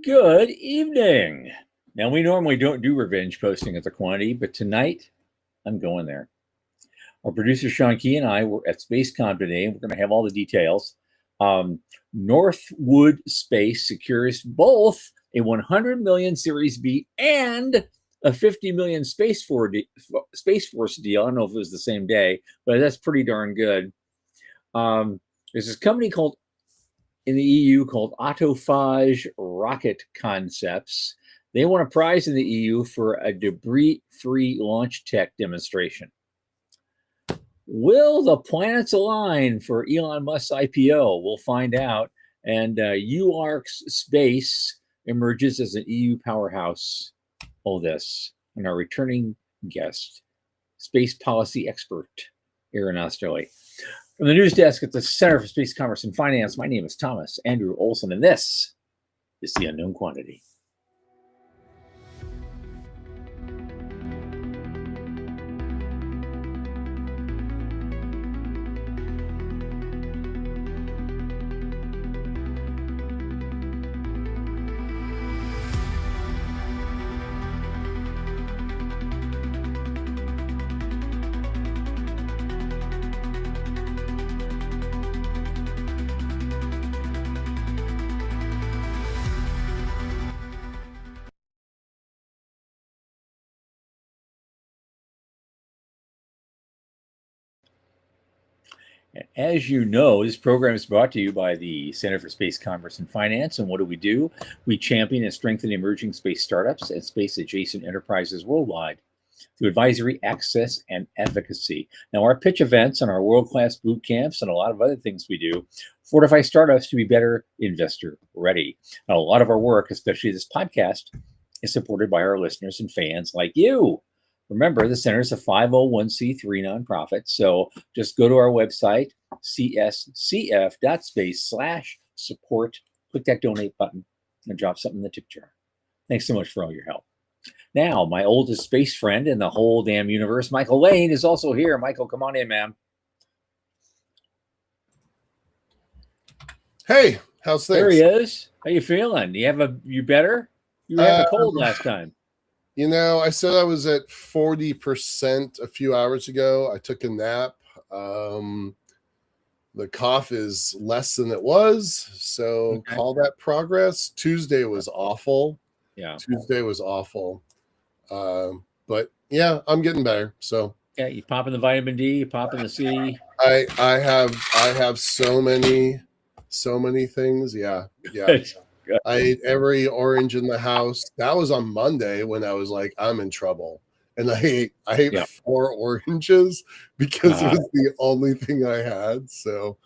Good evening. Now, we normally don't do revenge posting at the quantity, but tonight I'm going there. Our producer Sean Key and I were at SpaceCon today, and we're going to have all the details. Northwood Space secures both a 100 million Series B and a 50 million Space Force deal. I don't know if it was the same day, but that's pretty darn good. There's this company in the EU called Autophage Rocket Concepts. They won a prize in the EU for a debris-free launch tech demonstration. Will the planets align for Elon Musk's IPO? We'll find out. And UARC's Space emerges as an EU powerhouse. All this. And our returning guest, space policy expert, Aaron Oesterle. From the news desk at the Center for Space Commerce and Finance, my name is Thomas Andrew Olson, and this is The Unknown Quantity. As you know, this program is brought to you by the Center for Space Commerce and Finance. And what do? We champion and strengthen emerging space startups and space-adjacent enterprises worldwide through advisory, access, and efficacy. Now, our pitch events and our world-class boot camps and a lot of other things we do fortify startups to be better investor-ready. Now, a lot of our work, especially this podcast, is supported by our listeners and fans like you. Remember, the center is a 501c3 nonprofit, so just go to our website, cscf.space/support, click that donate button, and drop something in the tip jar. Thanks so much for all your help. Now, my oldest space friend in the whole damn universe, Michael Lane, is also here. Michael, come on in, man. Hey, how's things? There he is. How you feeling? You better? You had a cold last time. You know, I said I was at 40% a few hours ago. I took a nap. The cough is less than it was, so call that progress. Tuesday was awful. Yeah. Tuesday was awful. But yeah, I'm getting better. So yeah, you popping the vitamin D, you popping the C. I have so many things. Yeah. I ate every orange in the house. That was on Monday when I was like, I'm in trouble. And I ate 4 oranges because it was the only thing I had. So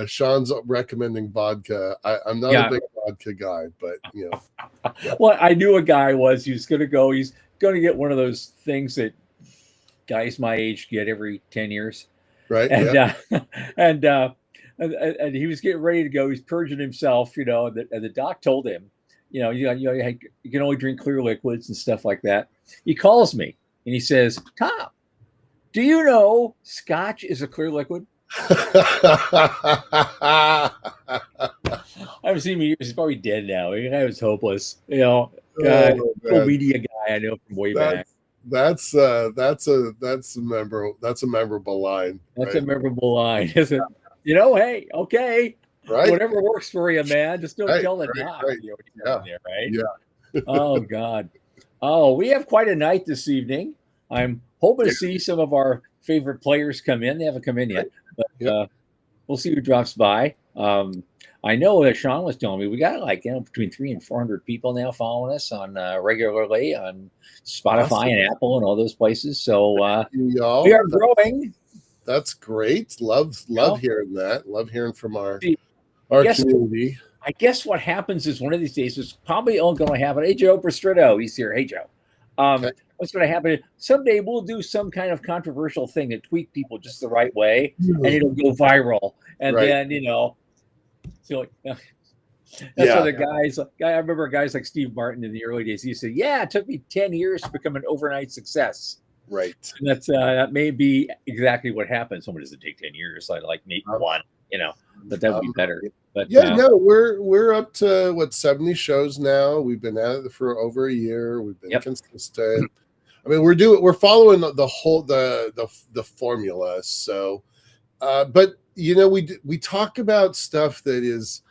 Sean's recommending vodka. I'm not a big vodka guy, but you know. Yeah. Well, I knew a guy he's going to get one of those things that guys my age get every 10 years. Right. And, and he was getting ready to go. He's purging himself, and the doc told him, you can only drink clear liquids and stuff like that. He calls me and he says, Tom, do you know Scotch is a clear liquid? I haven't seen him in years. He's probably dead now. The guy was hopeless. Media guy I know from way back. That's a memorable line. That's a memorable line, isn't it? Hey, okay, right? Whatever works for you, man. Just don't tell the doc. Right. Right? Yeah. Oh God. Oh, we have quite a night this evening. I'm hoping to see some of our favorite players come in. They haven't come in yet, but we'll see who drops by. I know that Sean was telling me we got between 300 and 400 people now following us on regularly on Spotify and Apple and all those places. So we are growing. That's great. Love hearing that. Love hearing from our community. I guess what happens is one of these days is probably all going to happen. Hey, Joe Prestritto, he's here. Hey, Joe. What's going to happen? Someday we'll do some kind of controversial thing that tweak people just the right way, and it'll go viral. And then, so that's why the guys. I remember guys like Steve Martin in the early days. He said, "Yeah, it took me 10 years to become an overnight success." Right. And that may be exactly what happens. Someone doesn't take 10 years. Like maybe one. but that would be better. But yeah, no, we're up to what 70 shows now. We've been at it for over a year. We've been consistent. I mean, we're following the whole the formula. So, but you know, we talk about stuff that is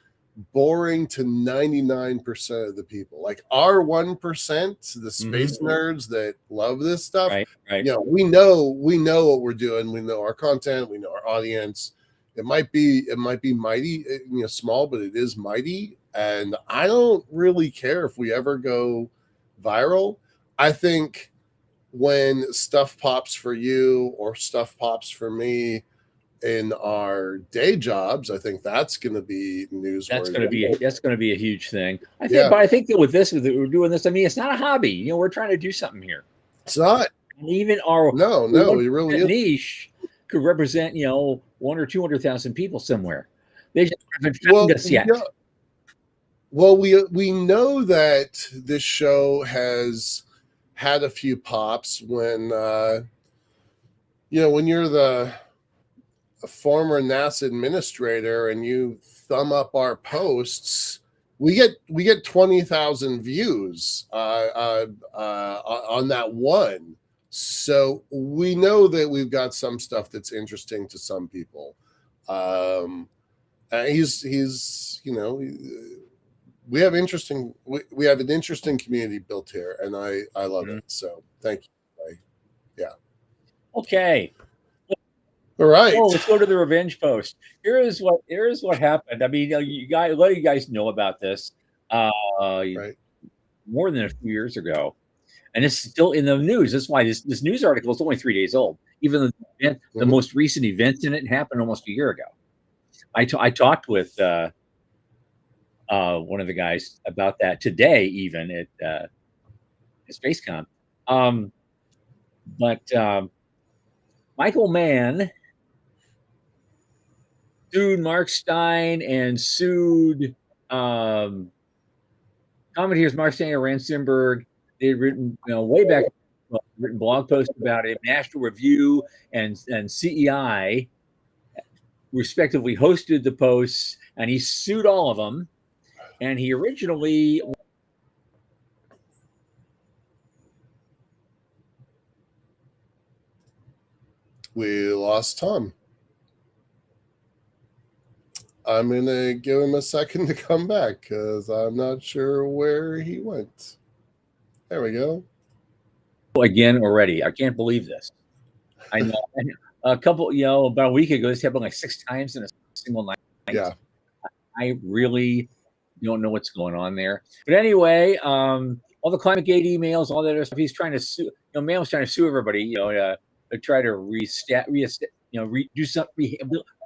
boring to 99% of the people. Like our 1%, the space nerds that love this stuff. Right. You know, we know what we're doing. We know our content. We know our audience. It might be mighty, you know, small, but it is mighty. And I don't really care if we ever go viral. I think when stuff pops for you or stuff pops for me in our day jobs, I think that's going to be newsworthy. That's going to be a huge thing. I think, but I think that with we're doing this. I mean, it's not a hobby. You know, we're trying to do something here. It's not. And even our it really is. Niche could represent, you know, 100,000 or 200,000 people somewhere. They just haven't found us yet. Yeah. Well, we know that this show has had a few pops when you know, when you're the former NASA administrator and you thumb up our posts, we get 20,000 views on that one. So we know that we've got some stuff that's interesting to some people. He's you know, we have an interesting community built here, and I love it. So thank you. Yeah. Okay. All right. Oh, let's go to the revenge post. Here is what happened. I mean, you guys, a lot of you guys know about this. Right. More than a few years ago, and it's still in the news. That's why this news article is only 3 days old. Even the most recent events in it happened almost a year ago. I talked with one of the guys about that today, even at SpaceCon. But Michael Mann sued Mark Stein and sued commentators Mark Stein and Rand Simberg. They had written, you know, way back, written blog posts about it. National Review and CEI respectively hosted the posts, and he sued all of them. And he originally we lost Tom. I'm going to give him a second to come back because I'm not sure where he went. There we go. Again already. I can't believe this. I know. A couple, you know, about a week ago, this happened like 6 times in a single night. Yeah. I really don't know what's going on there. But anyway, all the ClimateGate emails, all that other stuff, he's trying to sue. You know, man was trying to sue everybody, you know, to try to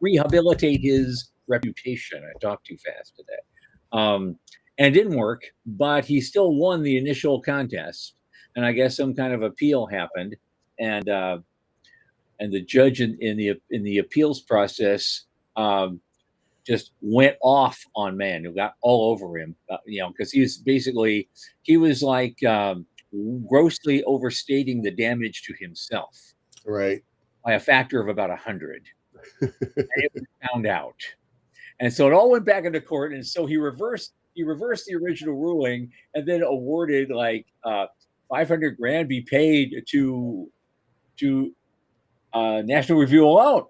rehabilitate his reputation. I talked too fast today. And it didn't work, but he still won the initial contest. And I guess some kind of appeal happened, and the judge in the appeals process just went off on Mann, who got all over him, you know, because he was like grossly overstating the damage to himself, right, by a factor of about 100, and it was found out, and so it all went back into court, and so he reversed the original ruling, and then awarded like $500,000 be paid to National Review alone.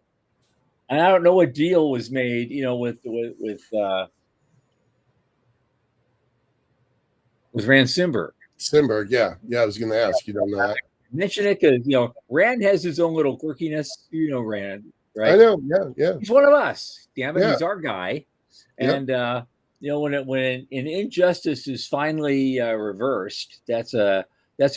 And I don't know what deal was made, you know, with Rand Simberg. Yeah. I was going to ask. You don't know that? Mention it because, you know, Rand has his own little quirkiness. You know Rand, right? I know. Yeah. He's one of us. Damn it, yeah. He's our guy. And you know, when an injustice is finally reversed, that's a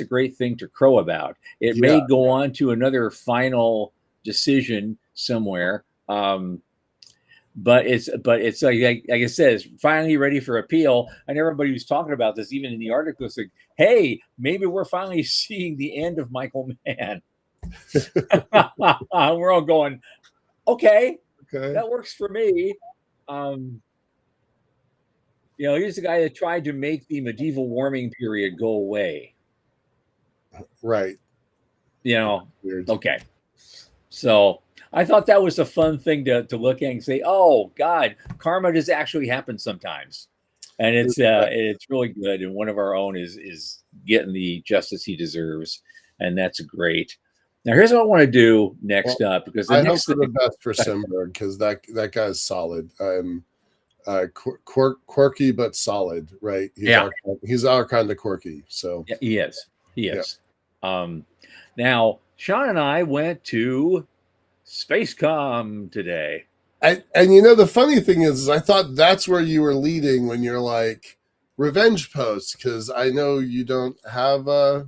great thing to crow about. It may go on to another final decision somewhere. But it's like I said, it's finally ready for appeal, and everybody was talking about this, even in the article. It's like, hey, maybe we're finally seeing the end of Michael Mann. We're all going, okay, that works for me. You know, he's the guy that tried to make the medieval warming period go away. Right. You know, weird. Okay. So I thought that was a fun thing to look at and say, oh God, karma does actually happen sometimes. And it's really good. And one of our own is getting the justice he deserves. And that's great. Now here's what I want to do next up, because I hope for the best for Simberg, because that guy is solid. Quirky but solid, right? He's our kind of quirky. So yeah, he is. He is. Now Sean and I went to SpaceCom today. And the funny thing is I thought that's where you were leading when you're like revenge posts, because I know you don't have a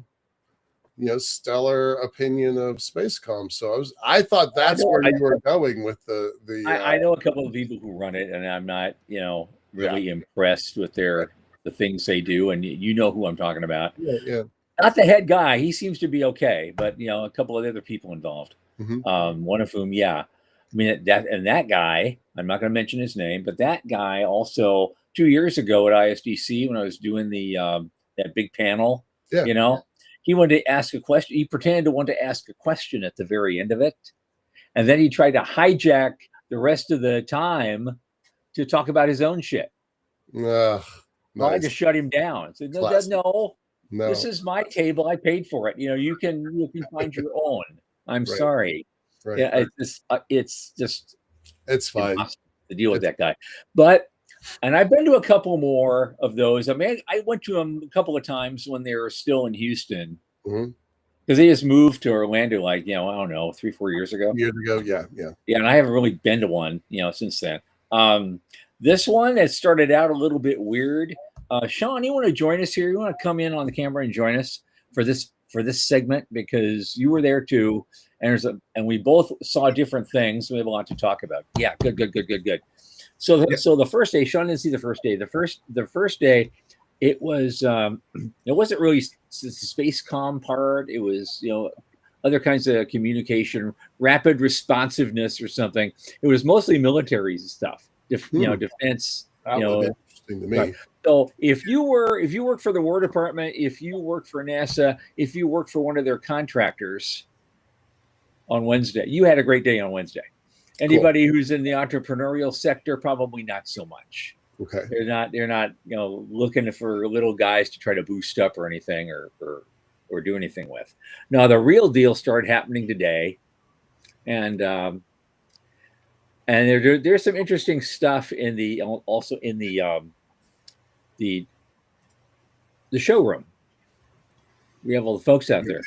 stellar opinion of SpaceCom. So I thought that's where you were going with the. I know a couple of people who run it, and I'm not really impressed with the things they do, and you know who I'm talking about. Yeah. Not the head guy; he seems to be okay, but a couple of other people involved. Mm-hmm. One of whom, I mean that guy. I'm not going to mention his name, but that guy also 2 years ago at ISDC when I was doing that big panel, he wanted to ask a question. He pretended to want to ask a question at the very end of it, and then he tried to hijack the rest of the time to talk about his own shit. Nice. I had to shut him down. I said, no, this is my table. I paid for it. You can find your own. I'm sorry. Right. Yeah, it's just it's fine to deal with that guy. And I've been to a couple more of those. I mean, I went to them a couple of times when they were still in Houston, because they just moved to Orlando, I don't know, 3-4 years ago. Yeah. And I haven't really been to one, since then. This one has started out a little bit weird. Sean, you want to join us here? You want to come in on the camera and join us for this segment, because you were there too, and we both saw different things. We have a lot to talk about. Yeah, good. So the first day, Sean didn't see the first day. The first day, it was it wasn't really the SpaceCom part. It was other kinds of communication, rapid responsiveness or something. It was mostly military stuff, defense. That would be interesting to me. Right. So if you work for the War Department, if you work for NASA, if you work for one of their contractors on Wednesday, you had a great day on Wednesday. Anybody who's in the entrepreneurial sector, probably not so much. Okay. They're not looking for little guys to try to boost up or anything or do anything with. Now the real deal started happening today, and there's some interesting stuff in the showroom. We have all the folks out there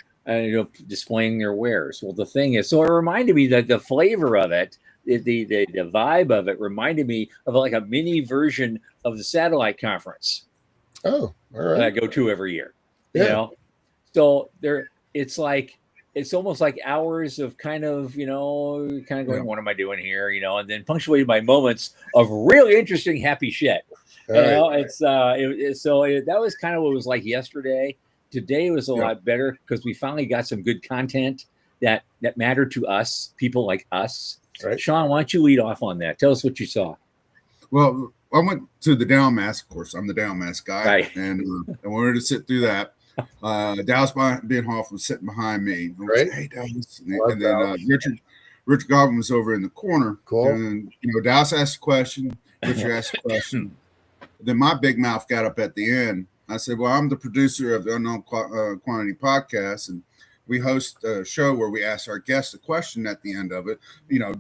displaying their wares. Well, the thing is, so it reminded me that the flavor of it, the vibe of it reminded me of like a mini version of the satellite conference. Oh, all right. That I go to every year. So it's almost like hours of kind of going, what am I doing here? And then punctuated by moments of really interesting, happy shit. That was kind of what it was like yesterday. Today was a lot better because we finally got some good content that mattered to us, people like us. Right. Sean, why don't you lead off on that? Tell us what you saw. Well, I went to the down mask. Of course, I'm the down mask guy, right. And I wanted to sit through that. Dallas Bienhoff was sitting behind me. Right. Hey, Dallas. And then Richard Godwin was over in the corner. Cool. And Dallas asked a question. Richard asked a question. Then my big mouth got up at the end. I said, well, I'm the producer of the Unknown Quantity podcast, and we host a show where we ask our guests a question at the end of it.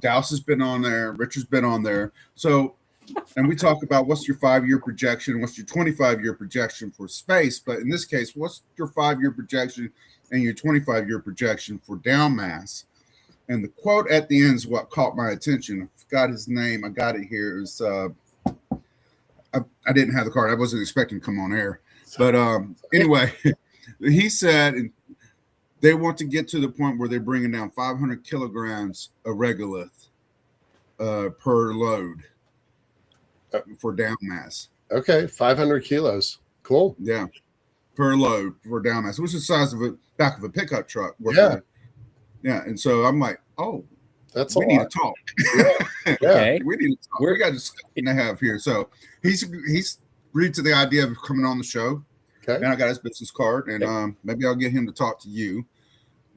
Dallas has been on there. Richard's been on there. So, and we talk about what's your 5-year projection, what's your 25-year projection for space. But in this case, what's your 5-year projection and your 25-year projection for down mass? And the quote at the end is what caught my attention. I forgot his name. I got it here. It was, I didn't have the card. I wasn't expecting to come on air. But anyway, he said they want to get to the point where they're bringing down 500 kilograms of regolith per load for down mass. Okay, 500 kilos. Cool. Yeah, per load for down mass, which is the size of a back of a pickup truck. Yeah. And so I'm like, oh, we need to talk. Okay. We need to talk. We got a discussion to have here. So he's agreed to the idea of coming on the show. Okay. And I got his business card, and maybe I'll get him to talk to you.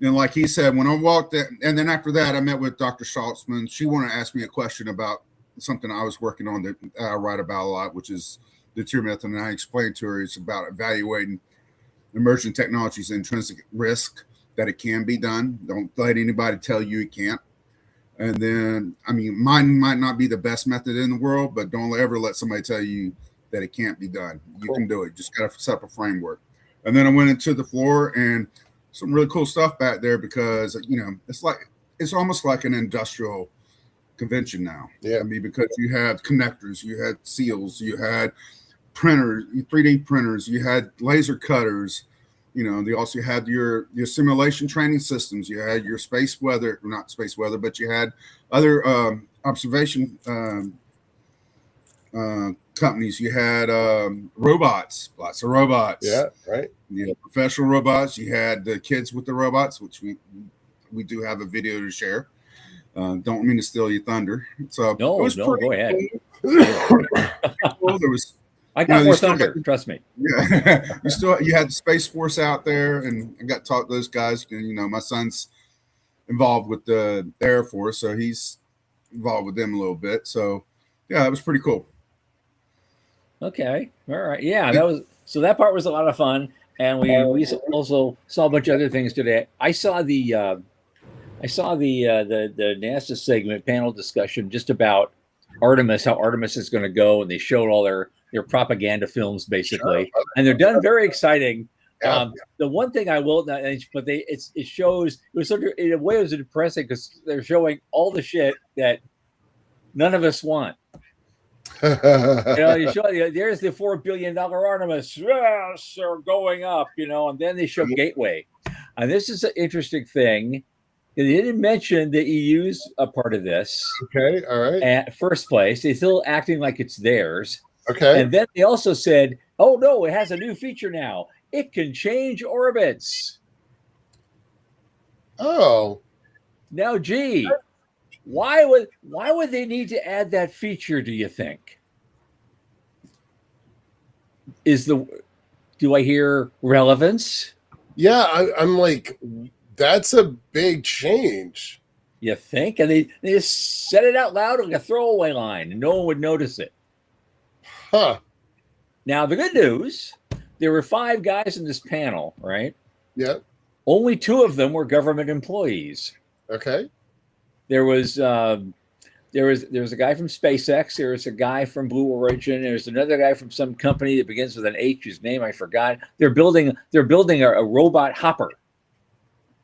And like he said, when I walked in, and then after that, I met with Dr. Schultzman. She wanted to ask me a question about something I was working on that I write about a lot, which is the tier method. And I explained to her it's about evaluating emerging technologies' intrinsic risk, that it can be done. Don't let anybody tell you it can't. And then, I mean, mine might not be the best method in the world, but don't ever let somebody tell you that it can't be done. You can do it. You just got to set up a framework. And then I went into the floor, and some really cool stuff back there, because, you know, it's almost like an industrial convention now. Yeah. I mean, because you had connectors, you had seals, you had printers, 3D printers, you had laser cutters. You know, they also had your simulation training systems. You had your space weather, not space weather, but you had other observation companies. You had robots, lots of robots. Yeah, right. You know, professional robots. You had the kids with the robots, which we do have a video to share. Don't mean to steal your thunder. So No, go ahead. Cool. There was. I got more thunder. Trust me. Yeah, you had the Space Force out there, and I got to talk to those guys. You know, my son's involved with the Air Force, so he's involved with them a little bit. So, yeah, it was pretty cool. Okay, all right, yeah, that part was a lot of fun, and we also saw a bunch of other things today. I saw the NASA segment panel discussion just about Artemis, how Artemis is going to go, and they showed all their propaganda films basically, and they're done very exciting. Yeah. The one thing I will not, but it shows, it was sort of, in a way it was depressing because they're showing all the shit that none of us want. You know, you show, there's the $4 billion Artemis, yes, are going up, you know, and then they show Gateway, and this is an interesting thing. They didn't mention the EU's a part of this. Okay, all right. At first place, they're still acting like it's theirs. Okay. And then they also said, "Oh no, it has a new feature now. It can change orbits." Oh. Now, gee, why would they need to add that feature? Do you think? Do I hear relevance? Yeah, I'm like, that's a big change. You think? And they just said it out loud like a throwaway line, and no one would notice it. Huh. Now, the good news, there were 5 guys in this panel, right? Yeah. Only 2 of them were government employees. Okay. There was a guy from SpaceX. There was a guy from Blue Origin. There's another guy from some company that begins with an H, whose name I forgot. They're building a robot hopper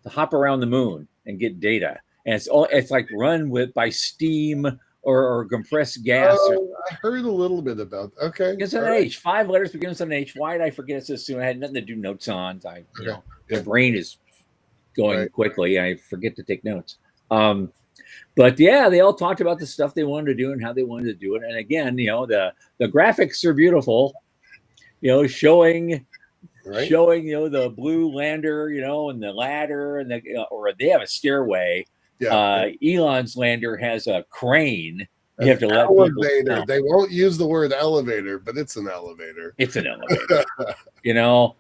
to hop around the moon and get data. And it's like run by steam or compressed gas. I heard a little bit about. Okay. Begins with an H. 5 letters begins with an H. Why did I forget it so soon? I had nothing to do notes on. My brain is going quickly. I forget to take notes. But yeah, they all talked about the stuff they wanted to do and how they wanted to do it. And again, you know, the graphics are beautiful, you know, showing, you know, the blue lander, you know, and the ladder, and or they have a stairway. Yeah. Elon's lander has a crane. You have to let elevator. They won't use the word elevator, but it's an elevator. It's an elevator. You know,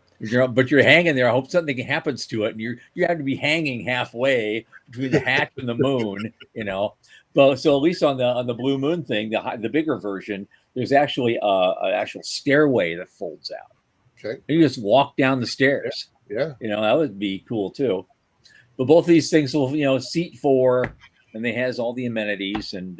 but you're hanging there. I hope something happens to it, and you have to be hanging halfway between the hatch and the moon. You know, but so at least on the Blue Moon thing, the bigger version, there's actually an actual stairway that folds out. Okay, and you just walk down the stairs. Yeah, you know, that would be cool too. But both of these things will, you know, seat 4, and they has all the amenities, and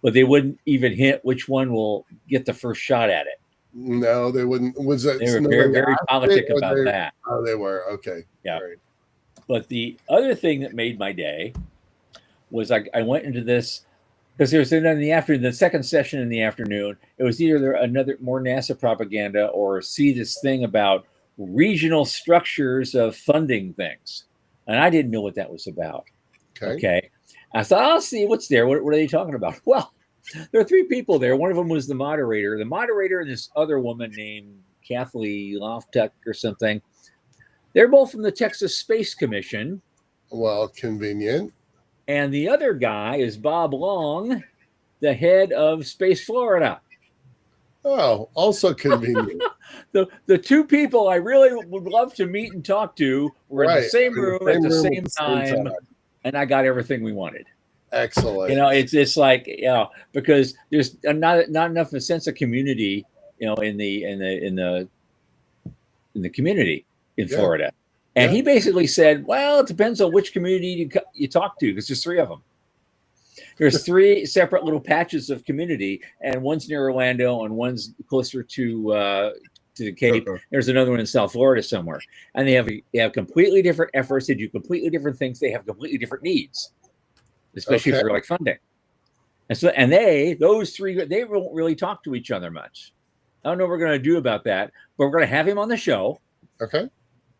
but they wouldn't even hint which one will get the first shot at it. No, they wouldn't. Was that they were very politic about that? Oh, they were. Okay. Yeah. Right. But the other thing that made my day was I went into this because there was in the afternoon, the second session in the afternoon. It was either another more NASA propaganda or see this thing about regional structures of funding things, and I didn't know what that was about. Okay. I thought, I'll see what's there. What are they talking about? Well, there are 3 people there. One of them was the moderator. The moderator and this other woman named Kathleen Loftuck or something. They're both from the Texas Space Commission. Well, convenient. And the other guy is Bob Long, the head of Space Florida. Oh, also convenient. the two people I really would love to meet and talk to were in the same room at the same time, and I got everything we wanted. Excellent. It's like, because there's not enough of a sense of community, in the community in Florida. And he basically said, well, it depends on which community you talk to, because there's three of them. There's three separate little patches of community, and one's near Orlando and one's closer to the Cape. There's another one in South Florida somewhere. And they have completely different efforts. They do completely different things. They have completely different needs, especially for like funding. And so, those three, they won't really talk to each other much. I don't know what we're going to do about that, but we're going to have him on the show. Okay.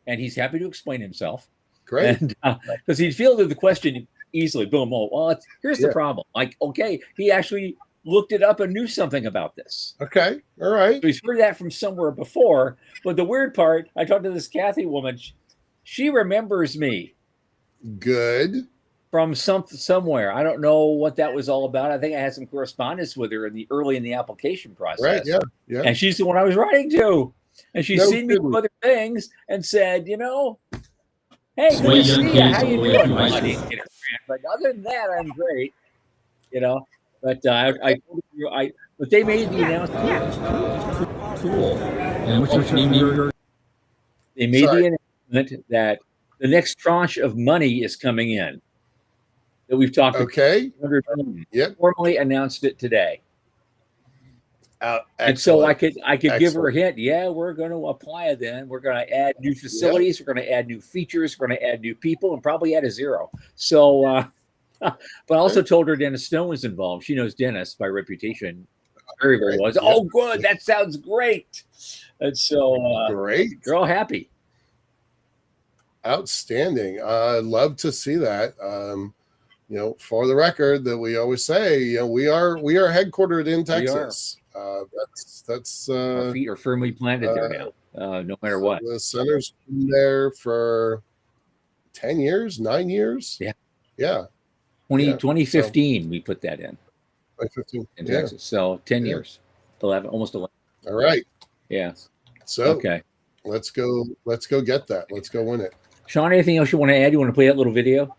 And he's happy to explain himself. Great. And because he'd fielded the question easily. Boom. Oh, well, here's the problem. Like, okay, he actually looked it up and knew something about this. Okay. All right. So he's heard that from somewhere before. But the weird part, I talked to this Kathy woman. She remembers me. Good. From somewhere. I don't know what that was all about. I think I had some correspondence with her early in the application process. Right. Yeah. Yeah. And she's the one I was writing to. And she's seen me do other things and said, hey, good to see you. How you doing? I didn't get a grant, but other than that, I'm great. But but they made the announcement. Yeah. Cool. And what's your name? They made the announcement that the next tranche of money is coming in. That we've talked about. Okay. Yep. Formally announced it today. And so I could give her a hint. Yeah, we're going to apply it. Then we're going to add new facilities. We're going to add new features. We're going to add new people, and probably add a zero. So, but I also told her Dennis Stone was involved. She knows Dennis by reputation very, very well. Oh, good. That sounds great. And so, great. They're all happy. Outstanding. I'd love to see that. For the record, that we always say, we are headquartered in Texas. That's our feet are firmly planted there now, no matter what. The center's been there for 10 years, 9 years. Yeah. 2015, we put that in. 2015 in Texas. So 10 years, 11, almost 11. All right. Yeah. So okay, let's go get that. Let's go win it. Sean, anything else you want to add? You want to play that little video?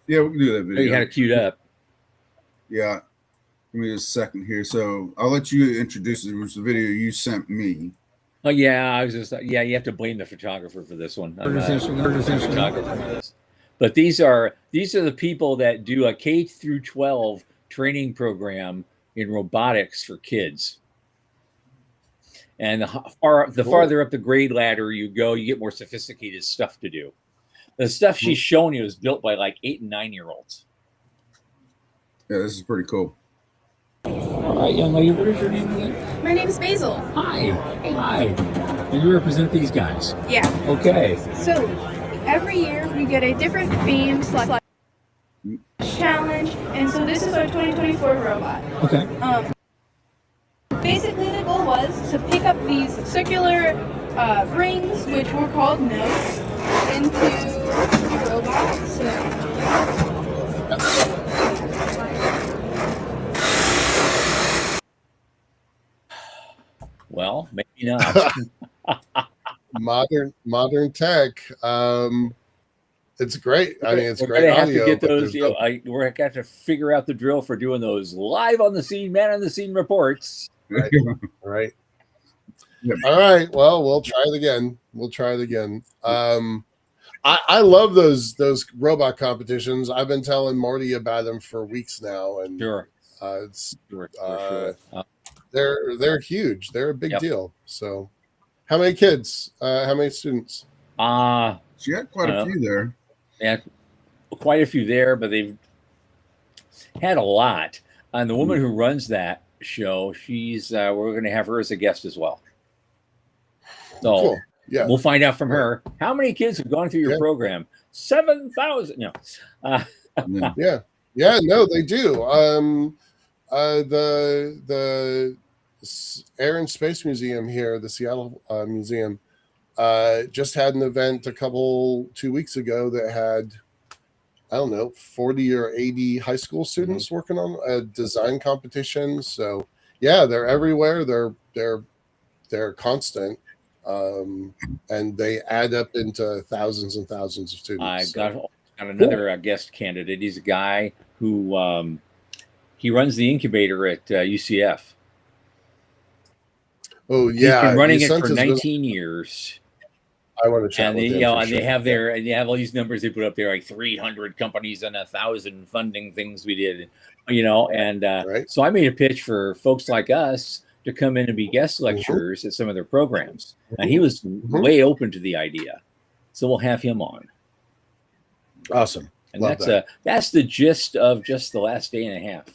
Yeah, we can do that video. You had it queued up. Yeah. Give me a second here. So I'll let you introduce it. It was the video you sent me. Oh yeah, I was just you have to blame the photographer for this one. But these are the people that do a K through 12 training program in robotics for kids. And the farther up the grade ladder you go, you get more sophisticated stuff to do. The stuff she's showing you is built by like 8 and 9 year olds. Yeah, this is pretty cool. All right, young lady, what is your name again? My name is Basil. Hi. Hey. Hi. And you represent these guys? Yeah. Okay. So every year we get a different theme / challenge, and so this is our 2024 robot. Okay. Basically, the goal was to pick up these circular rings, which were called nodes, into the robot. So. Well, maybe not. modern tech. It's great. I mean, it's we're great. Gonna have audio, to get those. We're going to have to figure out the drill for doing those live on the scene, man on the scene reports. Right. Right. Yep. All right. Well, we'll try it again. I love those robot competitions. I've been telling Marty about them for weeks now, and sure. They're huge. They're a big deal. So, how many kids? How many students? She had quite a few there. Yeah, quite a few there, but they've had a lot. And the woman who runs that show, she's we're going to have her as a guest as well. So cool. Yeah, we'll find out from her how many kids have gone through your program. 7,000. No. Yeah. No, they do. The Air and Space Museum here, the Seattle Museum, just had an event 2 weeks ago that had, I don't know, 40 or 80 high school students working on a design competition. So yeah, they're everywhere. They're constant. and they add up into thousands and thousands of students. got another guest candidate. He's a guy who he runs the incubator at UCF. Oh yeah, he's been running he it for sent his 19 years. I want to chat And with they, him you know, for and sure. they have their, and they have all these numbers they put up there, like 300 companies and 1,000 funding things we did, you know. And Right. so I made a pitch for folks like us to come in and be guest lecturers at some of their programs, and he was way open to the idea. So we'll have him on. Awesome. And Love that's the gist of just the last day and a half.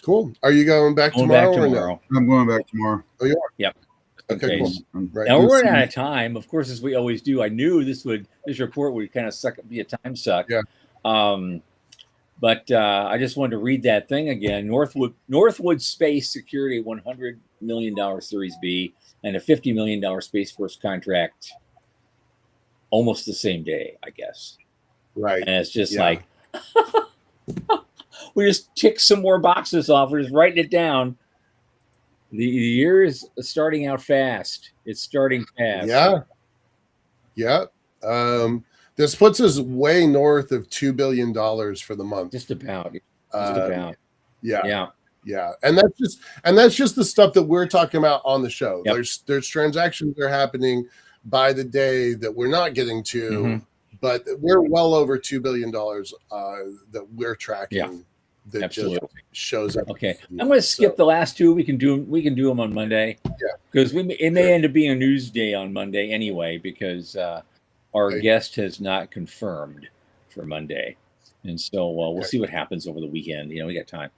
Cool. Are you going back tomorrow? Or no? I'm going back tomorrow. Oh, you are? Yep. Okay, cool. Right. Now we're running out of time, of course, as we always do. I knew this report would kind of be a time suck. Yeah. But I just wanted to read that thing again. Northwood Space secured a $100 million Series B and a $50 million Space Force contract almost the same day, I guess. Right. And it's just like, we just tick some more boxes off. We're just writing it down. The year is starting out fast. It's starting fast. Yeah. Yeah. This puts us way north of $2 billion for the month. Just about. Yeah. And that's just the stuff that we're talking about on the show. Yep. There's transactions that are happening by the day that we're not getting to, but we're well over $2 billion that we're tracking. Yeah. That Absolutely just shows up. Okay, I'm going to skip the last two. We can do them on Monday. Yeah, because it may end up being a news day on Monday anyway, because our guest has not confirmed for Monday, and so we'll see what happens over the weekend. You know, we got time.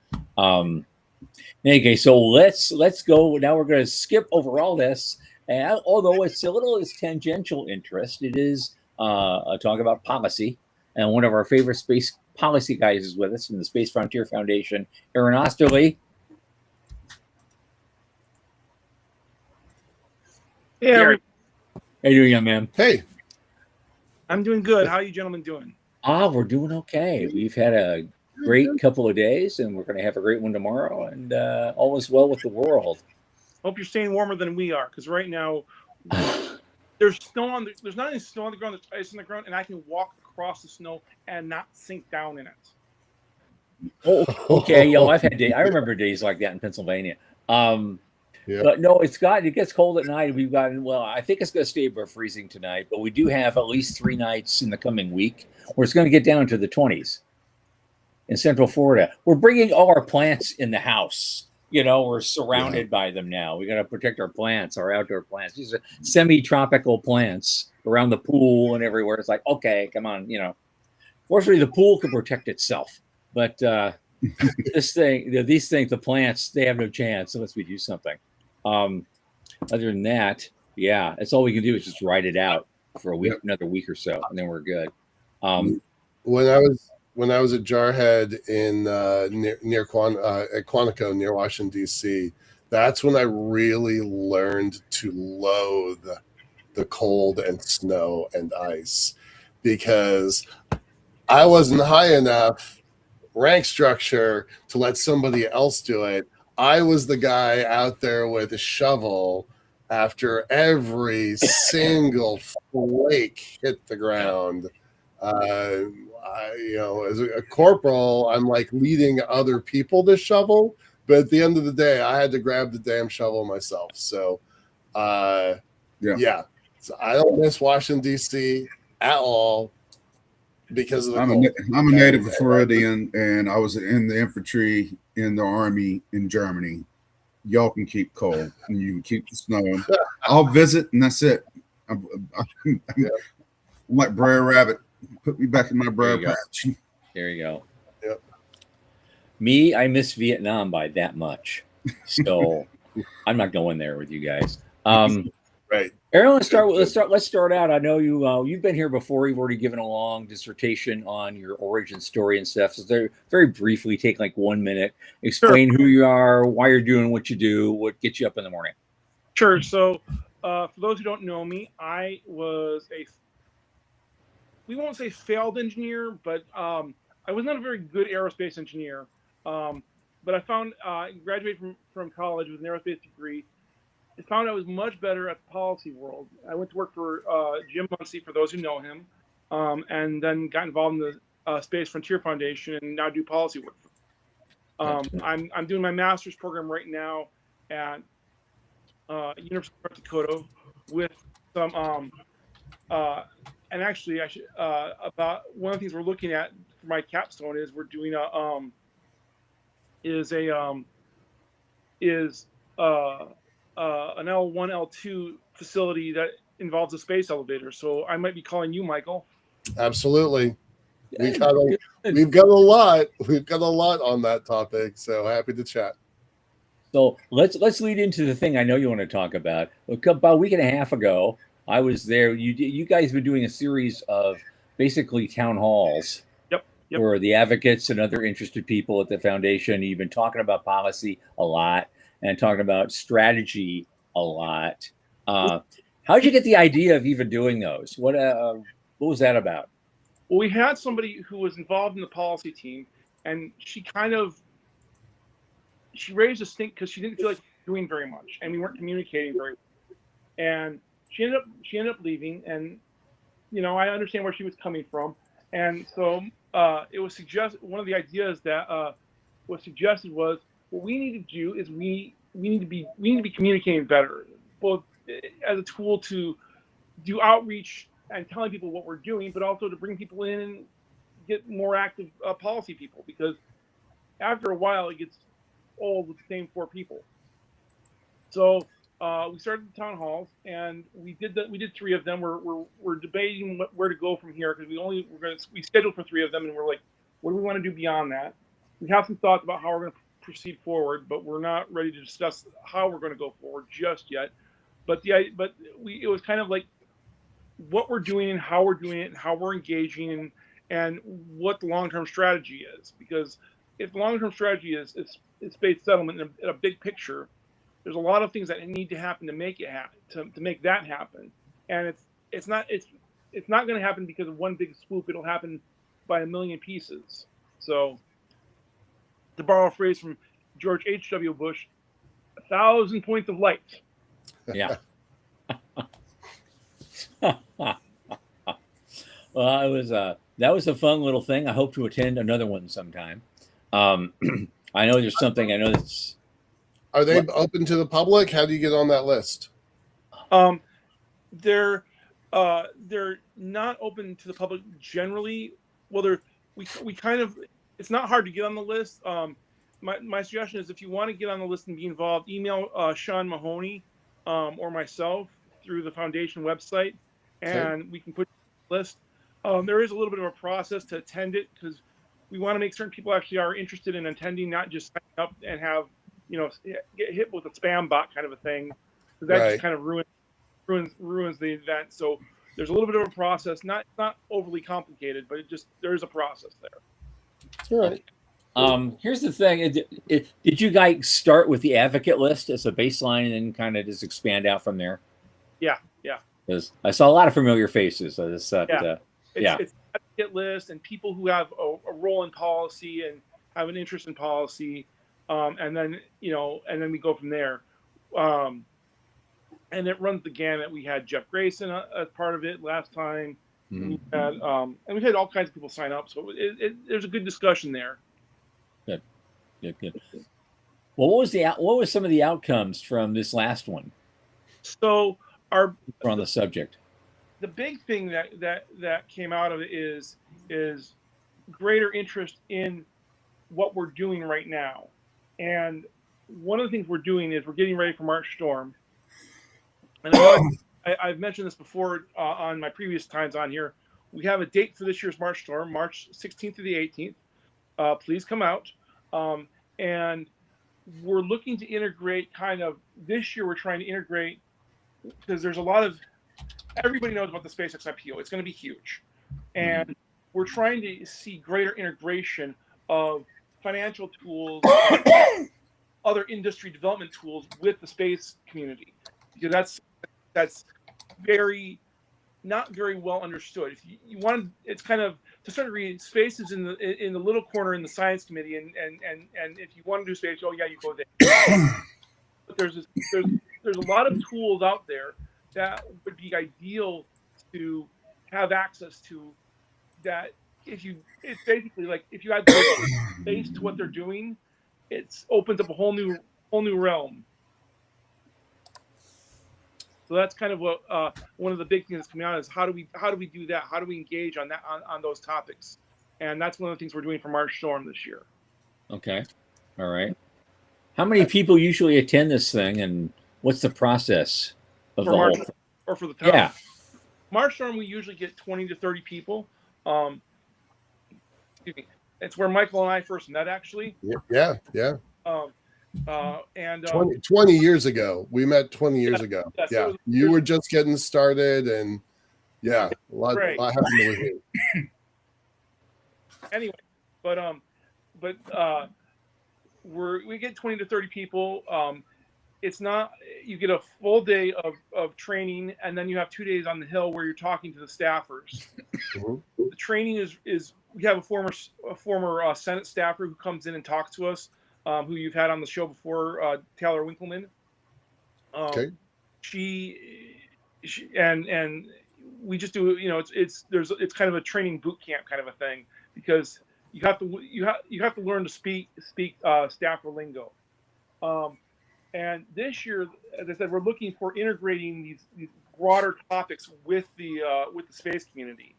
Okay, so let's go. Now we're going to skip over all this, and although it's tangential interest, it is a talk about policy, and one of our favorite space policy guys is with us from the Space Frontier Foundation, Aaron Oesterle. Hey, Aaron. How you doing, young man? Hey. I'm doing good. How are you gentlemen doing? We're doing okay. We've had a great couple of days, and we're going to have a great one tomorrow, and all is well with the world. Hope you're staying warmer than we are, because right now there's snow there's not any snow on the ground, there's ice on the ground, and I can walk across the snow and not sink down in it. Oh, okay. Yo, I've had days. I remember days like that in Pennsylvania. But no, it gets cold at night. I think it's going to stay above freezing tonight, but we do have at least 3 nights in the coming week where it's going to get down to the 20s in Central Florida. We're bringing all our plants in the house. You know, we're surrounded by them now. We got to protect our plants, our outdoor plants. These are semi-tropical plants around the pool and everywhere. It's like, okay, come on, you know. Fortunately, the pool can protect itself, but these things, the plants, they have no chance unless we do something. Other than that, that's all we can do is just ride it out for a week, another week or so, and then we're good. When I was at Jarhead in near Quantico, near Washington D.C., that's when I really learned to loathe the cold and snow and ice, because I wasn't high enough rank structure to let somebody else do it. I was the guy out there with a shovel after every single flake hit the ground. As a corporal, I'm like leading other people to shovel, but at the end of the day, I had to grab the damn shovel myself. So, so I don't miss Washington D.C. at all because of the cold. I'm a native Floridian, and I was in the infantry in the army in Germany. Y'all can keep cold, and you can keep the snow. I'll visit, and that's it. I'm like Brer Rabbit. Put me back in my briar patch. There you go. Yep. Me, I miss Vietnam by that much. So I'm not going there with you guys. Right. Aaron, let's start out. I know you've been here before. You've already given a long dissertation on your origin story and stuff. So very briefly, take like 1 minute, explain who you are, why you're doing what you do, what gets you up in the morning. Sure. So for those who don't know me, I was we won't say failed engineer, but I was not a very good aerospace engineer. But I found graduated from college with an aerospace degree. found I was much better at the policy world. I went to work for Jim Muncie, for those who know him, and then got involved in the Space Frontier Foundation, and now do policy work. I'm doing my master's program right now at University of North Dakota with some and actually I should about one of the things we're looking at for my capstone is we're doing an L1 L2 facility that involves a space elevator. So I might be calling you, Michael. Absolutely. We've got a lot on that topic, so happy to chat. So let's lead into the thing I know you want to talk about. About a week and a half ago, I was there. You guys have been doing a series of basically town halls. Yep. For the advocates and other interested people at the foundation. You've been talking about policy a lot and talking about strategy a lot. How did you get the idea of even doing those? What was that about? Well, we had somebody who was involved in the policy team, and she raised a stink because she didn't feel like doing very much, and we weren't communicating very well. And she ended up leaving, and I understand where she was coming from, and so it was suggested. One of the ideas that was suggested was what we need to do is we need to be communicating better, both as a tool to do outreach and telling people what we're doing, but also to bring people in and get more active policy people, because after a while it gets old with the same 4 people. So we started the town halls, and we did 3 of them. We're debating where to go from here, because we scheduled for 3 of them, and we're like, what do we want to do beyond that? We have some thoughts about how we're going to proceed forward, but we're not ready to discuss how we're going to go forward just yet. But it was kind of like what we're doing and how we're doing it and how we're engaging and what the long-term strategy is. Because if the long-term strategy is space settlement in a big picture, there's a lot of things that need to happen to make it happen, to make that happen. And it's not going to happen because of one big swoop. It'll happen by a million pieces. So, to borrow a phrase from George H.W. Bush, 1,000 points of light. Yeah. Well, that was a fun little thing. I hope to attend another one sometime. I know there's something. I know that's. Are they open to the public? How do you get on that list? They're not open to the public generally. Well, we kind of. It's not hard to get on the list. My suggestion is if you want to get on the list and be involved, email Sean Mahoney or myself through the foundation website, and we can put you on the list. There is a little bit of a process to attend it, because we want to make certain people actually are interested in attending, not just sign up and have get hit with a spam bot kind of a thing, because that just kind of ruins the event. So there's a little bit of a process, not overly complicated, but there is a process there. All right. Here's the thing. Did you guys start with the advocate list as a baseline and then kind of just expand out from there? Yeah. Because I saw a lot of familiar faces. It's an advocate list, and people who have a role in policy and have an interest in policy, and then we go from there. And it runs the gamut. We had Jeff Grayson as part of it last time. Mm-hmm. And we had all kinds of people sign up, so there's a good discussion there. Good. Well, what was some of the outcomes from this last one? So we're on the subject. The big thing that came out of it is greater interest in what we're doing right now. And one of the things we're doing is we're getting ready for March Storm. And I've mentioned this before on my previous times on here. We have a date for this year's March Storm, March 16th through the 18th. Please come out. And we're looking to integrate this year we're trying to integrate, because there's a lot of, everybody knows about the SpaceX IPO. It's going to be huge. And we're trying to see greater integration of financial tools, other industry development tools with the space community, because that's not very well understood. If you want, it's kind of, to a certain degree, space is in the little corner in the science committee, and if you want to do space, you go there. But there's there's a lot of tools out there that would be ideal to have access to. That it's basically like if you had space to what they're doing, it opens up a whole new realm. So that's kind of what one of the big things that's coming out is how do we do that? How do we engage on that on those topics? And that's one of the things we're doing for March Storm this year. Okay, all right. How many people usually attend this thing, and what's the process of for the March whole? or for the town? Yeah, March Storm we usually get 20 to 30 people. Excuse me. It's where Michael and I first met, actually. Yeah. And 20 years ago. We met 20 years ago. yes, Yeah. it was- You were just getting started, and yeah, a lot happened with you. Anyway, but we get 20 to 30 people. It's not, you get a full day of training, and then you have 2 days on the hill where you're talking to the staffers. Mhm. The training is we have a former Senate staffer who comes in and talks to us, who you've had on the show before, Taylor Winkleman. Okay. She and we just do, it's kind of a training boot camp kind of a thing, because you have to learn to speak staffer lingo. And this year, as I said, we're looking for integrating these broader topics with the space community.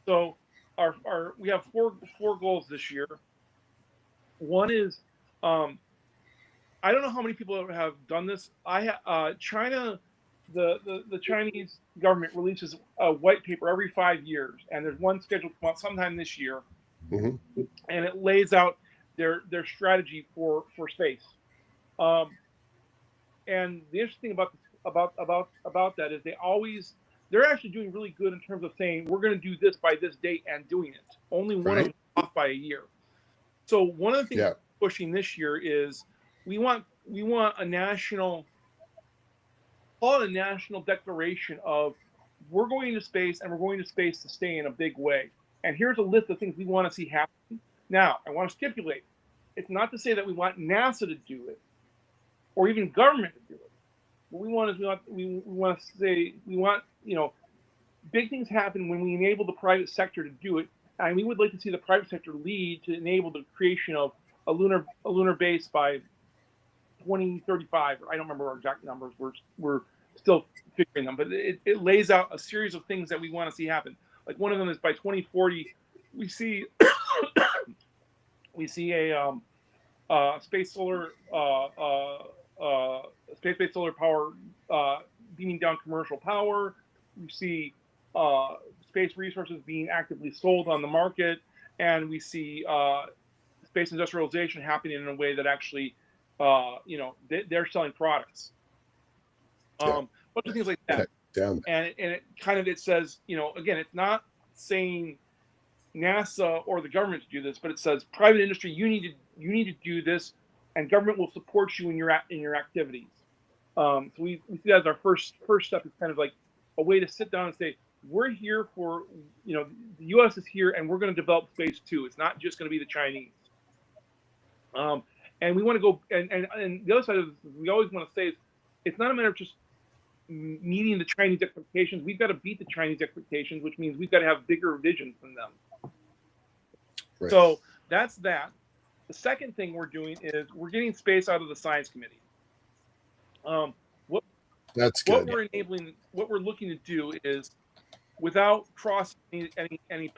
So we have four goals this year. One is, I don't know how many people have done this. China, the Chinese government releases a white paper every 5 years, and there's one scheduled to come out sometime this year, Mhm. and it lays out their strategy for space. And the interesting about that is they're actually doing really good in terms of saying we're going to do this by this date and doing it. Only one of them off by a year. So one of the things we're pushing this year is we want a national declaration of we're going to space, and we're going to space to stay in a big way. And here's a list of things we want to see happen. Now, I want to stipulate, it's not to say that we want NASA to do it, or even government to do it. What we want is we want big things happen when we enable the private sector to do it, and we would like to see the private sector lead to enable the creation of a lunar base by 2035. I don't remember our exact numbers. We're still figuring them, but it lays out a series of things that we want to see happen. Like one of them is by 2040, we see a space-based solar power beaming down commercial power. We see space resources being actively sold on the market, and we see space industrialization happening in a way that actually, they're selling products. Bunch of things like that. And it says, again, it's not saying NASA or the government to do this, but it says private industry, you need to do this, and government will support you in your activities. So we see that as our first step. Is kind of like a way to sit down and say, we're here for, the U.S. is here, and we're going to develop space too. It's not just going to be the Chinese. And we want to go, and the other side of this, we always want to say, it's not a matter of just meeting the Chinese expectations. We've got to beat the Chinese expectations, which means we've got to have bigger visions than them. Right. So that's that. The second thing we're doing is we're getting space out of the science committee. That's good. What we're enabling, what we're looking to do is, without crossing any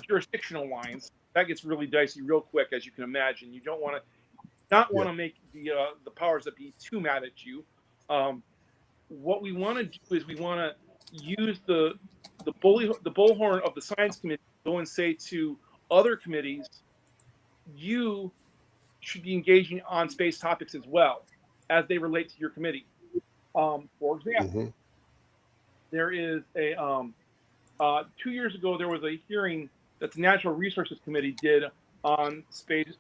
jurisdictional lines, that gets really dicey real quick, as you can imagine. You don't want to make the powers that be too mad at you. What we want to do is we want to use the bullhorn of the science committee to go and say to other committees, you should be engaging on space topics as well as they relate to your committee. For example, there is a 2 years ago there was a hearing that the Natural Resources Committee did on space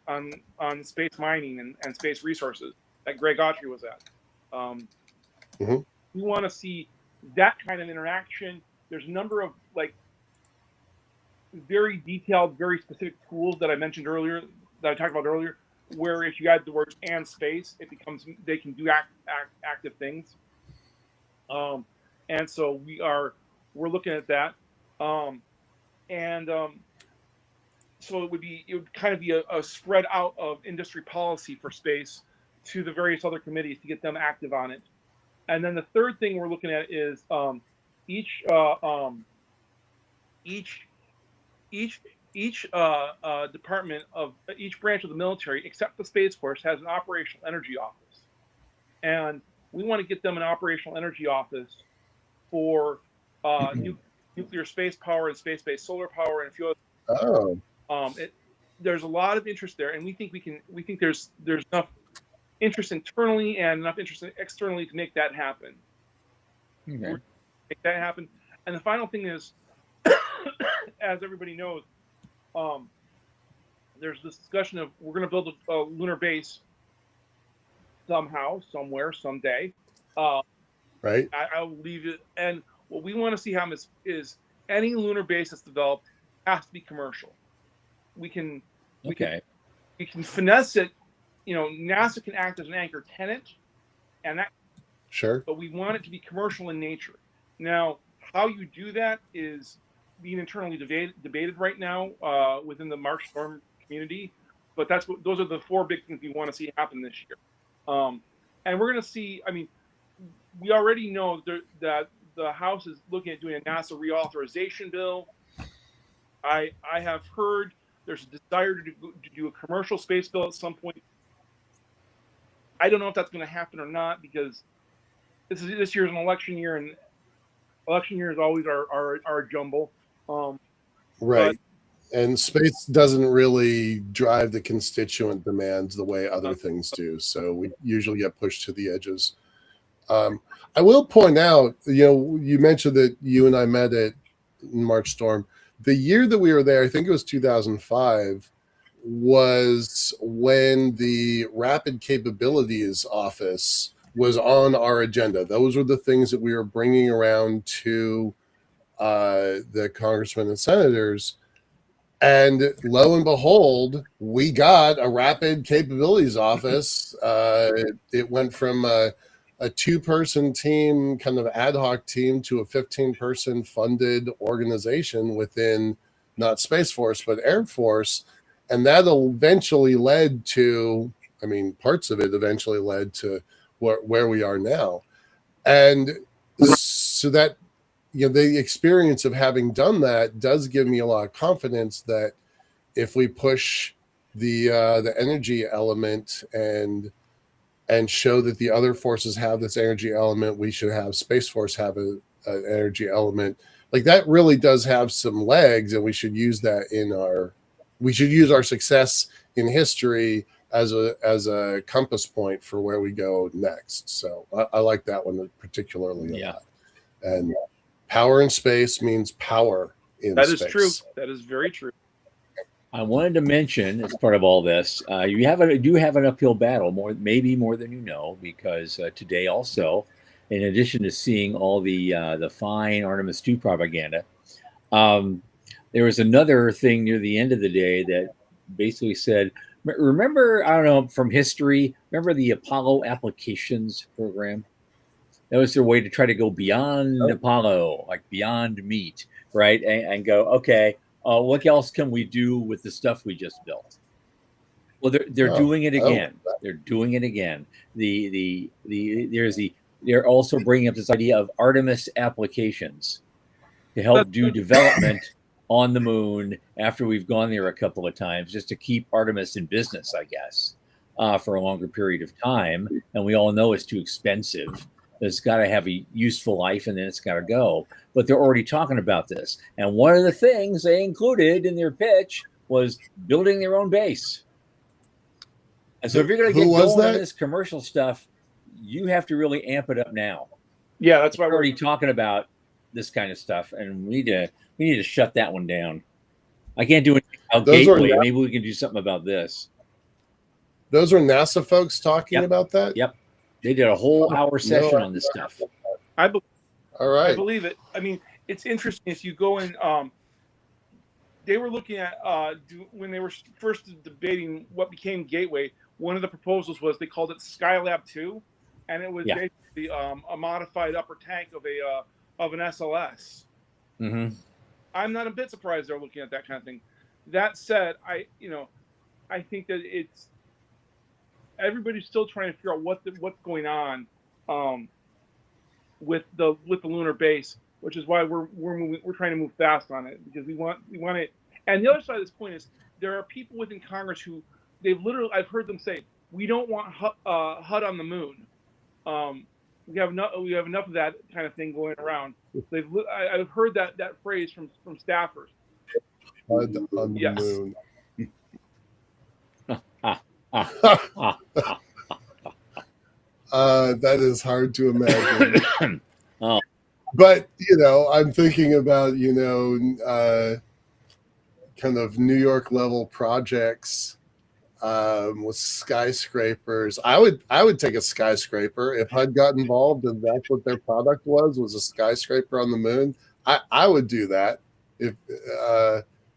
space mining and space resources that Greg Autry was at. We want to see that kind of interaction. There's a number of very detailed, very specific tools that I mentioned earlier, that I talked about earlier, where if you add the words and space, it becomes they can do active things. And so we're looking at that. So it would kind of be a spread out of industry policy for space to the various other committees to get them active on it. And then the third thing we're looking at is each department of each branch of the military, except the Space Force, has an operational energy office, and we want to get them an operational energy office for nuclear space power and space-based solar power and a few other. Oh, There's a lot of interest there, and we think there's enough interest internally and enough interest externally to make that happen. Okay. Make that happen. And the final thing is, as everybody knows, there's this discussion of we're going to build a lunar base somehow, somewhere, someday. right. I'll leave it. And what we want to see happen is any lunar base that's developed has to be commercial. We can finesse it. NASA can act as an anchor tenant, and that. Sure. But we want it to be commercial in nature. Now, how you do that is being internally debated right now within the March Storm community. But those are the four big things we want to see happen this year. And we're going to see. I mean, we already know that the House is looking at doing a NASA reauthorization bill. I have heard there's a desire to do a commercial space bill at some point. I don't know if that's going to happen or not, because this year is an election year, and election years always are a jumble. Right. And space doesn't really drive the constituent demands the way other things do. So we usually get pushed to the edges. I will point out, you mentioned that you and I met at March Storm. The year that we were there, I think it was 2005, was when the Rapid Capabilities Office was on our agenda. Those were the things that we were bringing around to the congressmen and senators. And lo and behold, we got a Rapid Capabilities Office. It went from a 2-person team, kind of ad hoc team, to a 15-person funded organization within not Space Force, but Air Force. And that eventually led to, parts of it eventually led to where we are now. And so that, the experience of having done that does give me a lot of confidence that if we push the energy element and show that the other forces have this energy element, we should have Space Force have an energy element. Like, that really does have some legs, and we should use that we should use our success in history as a compass point for where we go next. So I like that one particularly a lot. And power in space means power in space. That is true. That is very true. I wanted to mention, as part of all this, you do have an uphill battle, maybe more than you know, because today also, in addition to seeing all the fine Artemis II propaganda, there was another thing near the end of the day that basically said, remember, I don't know, from history, remember the Apollo applications program? That was their way to try to go beyond Apollo, like beyond meat, right? And go, okay, what else can we do with the stuff we just built? Well, they're doing it again. They're doing it again. They're also bringing up this idea of Artemis applications to help do development on the moon after we've gone there a couple of times, just to keep Artemis in business, I guess, for a longer period of time. And we all know it's too expensive. It's got to have a useful life, and then it's got to go. But they're already talking about this. And one of the things they included in their pitch was building their own base. And so if you're going to get going on this commercial stuff, you have to really amp it up now. Yeah, that's why we're already talking about this kind of stuff, and we need to shut that one down. I can't do anything about Gateway. Maybe we can do something about this. Those are NASA folks talking about that? Yep. They did a whole hour session on this stuff. All right. I believe it. I mean, it's interesting if you go in. they were looking at when they were first debating what became Gateway. One of the proposals was they called it Skylab 2, and it was basically a modified upper tank of an SLS. Mm-hmm. I'm not a bit surprised they're looking at that kind of thing. That said, I think that everybody's still trying to figure out what's going on with the lunar base, which is why we're trying to move fast on it, because we want it. And the other side of this point is there are people within Congress who I've heard them say, we don't want HUD on the moon. We have enough of that kind of thing going around. I've heard that phrase from staffers. HUD on the Yes. moon. That is hard to imagine. Oh. But I'm thinking about kind of New York level projects with skyscrapers. I would take a skyscraper if HUD got involved and that's what their product was a skyscraper on the moon. I would do that. If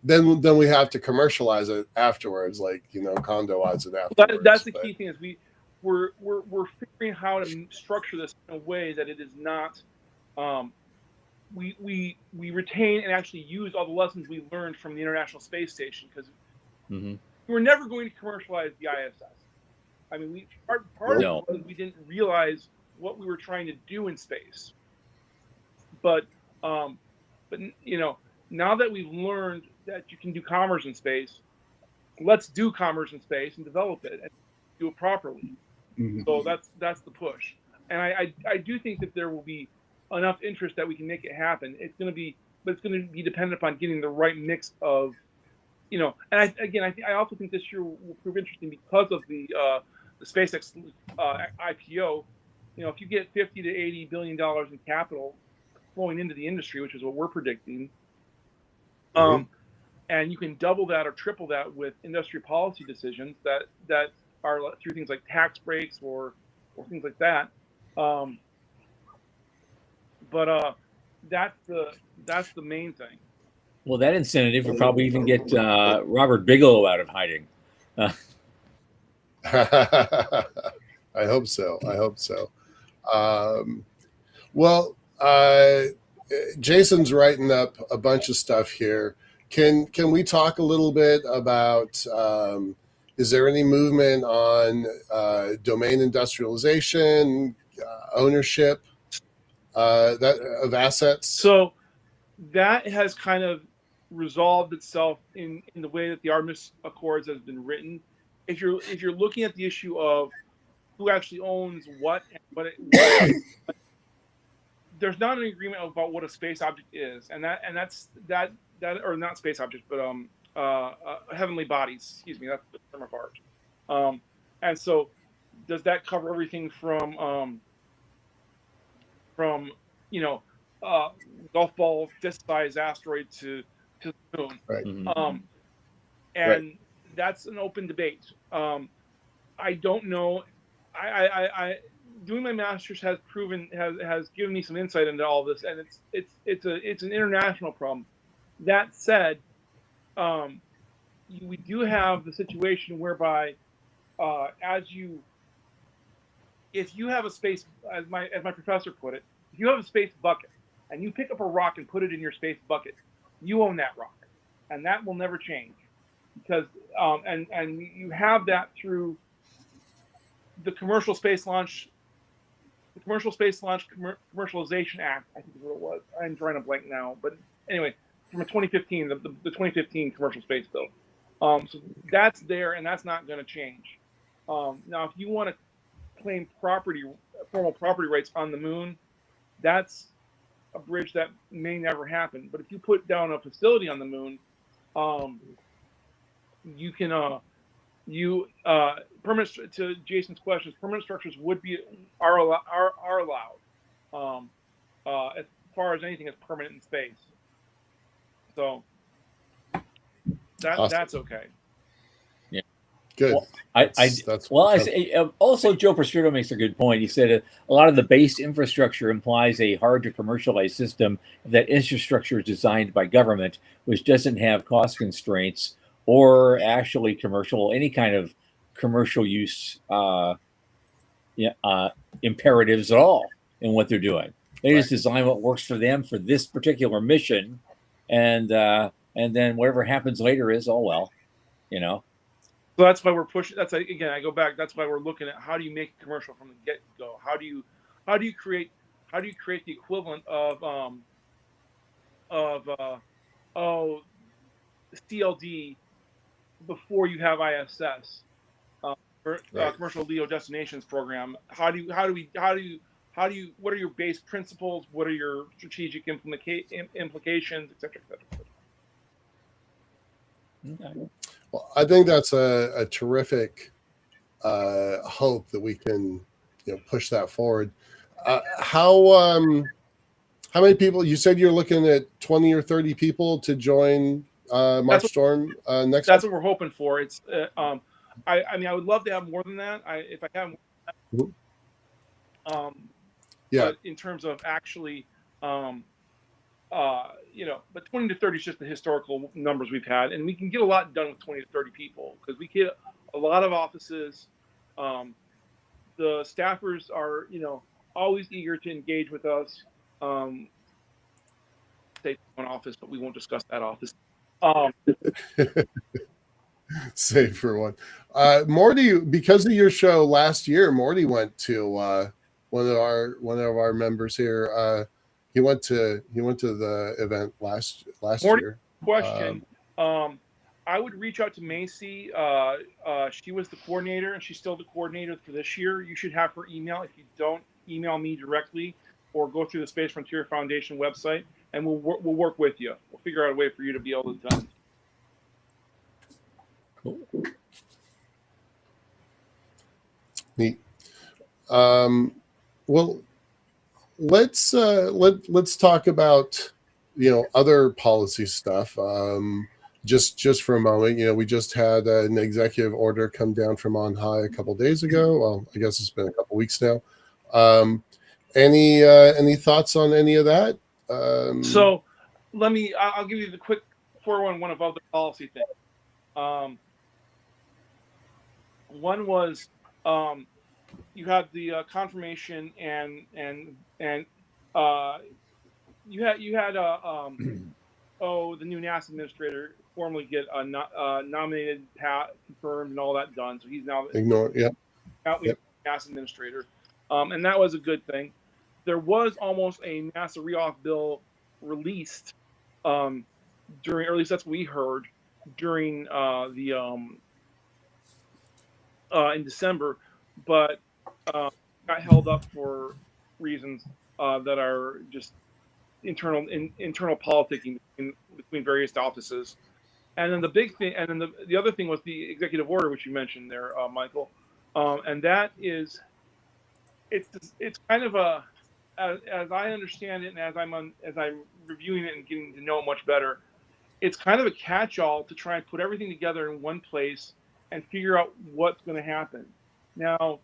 then we have to commercialize it afterwards, like condoize it afterwards. That's the key thing is we're figuring how to structure this in a way that it is not. We retain and actually use all the lessons we learned from the International Space Station, because we were never going to commercialize the ISS. I mean, part of it was we didn't realize what we were trying to do in space. But now that we've learned that you can do commerce in space, let's do commerce in space and develop it and do it properly. Mm-hmm. So that's the push. And I do think that there will be enough interest that we can make it happen. It's going to be dependent upon getting the right mix of, and I also think this year will prove interesting because of the SpaceX IPO. If you get $50 to $80 billion in capital flowing into the industry, which is what we're predicting, and you can double that or triple that with industry policy decisions that are through things like tax breaks or things like that. But that's the main thing. Well, that incentive will probably even get Robert Bigelow out of hiding. I hope so. Jason's writing up a bunch of stuff here. Can we talk a little bit about? Is there any movement on domain industrialization, ownership of assets? So that has kind of resolved itself in the way that the Artemis Accords has been written. If you're looking at the issue of who actually owns what and what there's not an agreement about what a space object is, and that's or not space object, but heavenly bodies. Excuse me, that's the term of art. And so, does that cover everything from golf ball disc-sized asteroid to the moon? Right. And that's an open debate. I don't know. I doing my master's has given me some insight into all this, and it's an international problem. That said, we do have the situation whereby if you have a space, as my professor put it, if you have a space bucket and you pick up a rock and put it in your space bucket, you own that rock, and that will never change, because and you have that through the Commercial Space Launch Commercialization Act, I think is what it was. I'm drawing a blank now, but anyway, from 2015, the 2015 Commercial Space Bill. So that's there, and that's not going to change. Now, if you want to claim formal property rights on the moon, that's a bridge that may never happen. But if you put down a facility on the moon, you can permanent. To Jason's questions, permanent structures are allowed as far as anything that's permanent in space. So Awesome. That's okay. Yeah. Good. Well, also Joe Prostrito makes a good point. He said a lot of the base infrastructure implies a hard to commercialize system. That infrastructure is designed by government, which doesn't have cost constraints or actually any kind of commercial use imperatives at all in what they're doing. They just design what works for them for this particular mission, and then whatever happens later is, oh well, you know. So that's why we're pushing. That's again, I go back. That's why we're looking at how do you make a commercial from the get go? How do you create the equivalent of CLD before you have ISS, commercial LEO destinations program. What are your base principles? What are your strategic implications, et cetera, et cetera. Okay. Well, I think that's a terrific hope that we can push that forward. How many people? You said you're looking at 20 or 30 people to join March Storm next. That's what we're hoping for. It's I mean, I would love to have more than that. If I have more than that. But in terms of actually, but 20 to 30 is just the historical numbers we've had, and we can get a lot done with 20 to 30 people because we get a lot of offices. The staffers are, always eager to engage with us. Say one office, but we won't discuss that office. Save for one. Morty, because of your show last year, Morty went to one of our members here. He went to the event last year. Question. I would reach out to Macy. She was the coordinator, and she's still the coordinator for this year. You should have her email. If you don't, email me directly or go through the Space Frontier Foundation website, and we'll work with you. We'll figure out a way for you to be able to attend. Cool. Neat. Well, let's talk about other policy stuff. Just for a moment, we just had an executive order come down from on high a couple days ago. Well, I guess it's been a couple weeks now. Any thoughts on any of that? So I'll give you the quick 411 of other policy things. One was you had the confirmation and you had the new NASA administrator formally get nominated, confirmed, and all that done. So he's now NASA administrator, and that was a good thing. There was almost a NASA reauth bill released during, or at least that's what we heard during in December, but got held up for reasons that are just internal politicking between various offices. And then the big thing, and then the other thing was the executive order, which you mentioned there, Michael, and that is, it's kind of a, as I understand it, and as I'm reviewing it and getting to know it much better, it's kind of a catch-all to try and put everything together in one place and figure out what's going to happen. Now,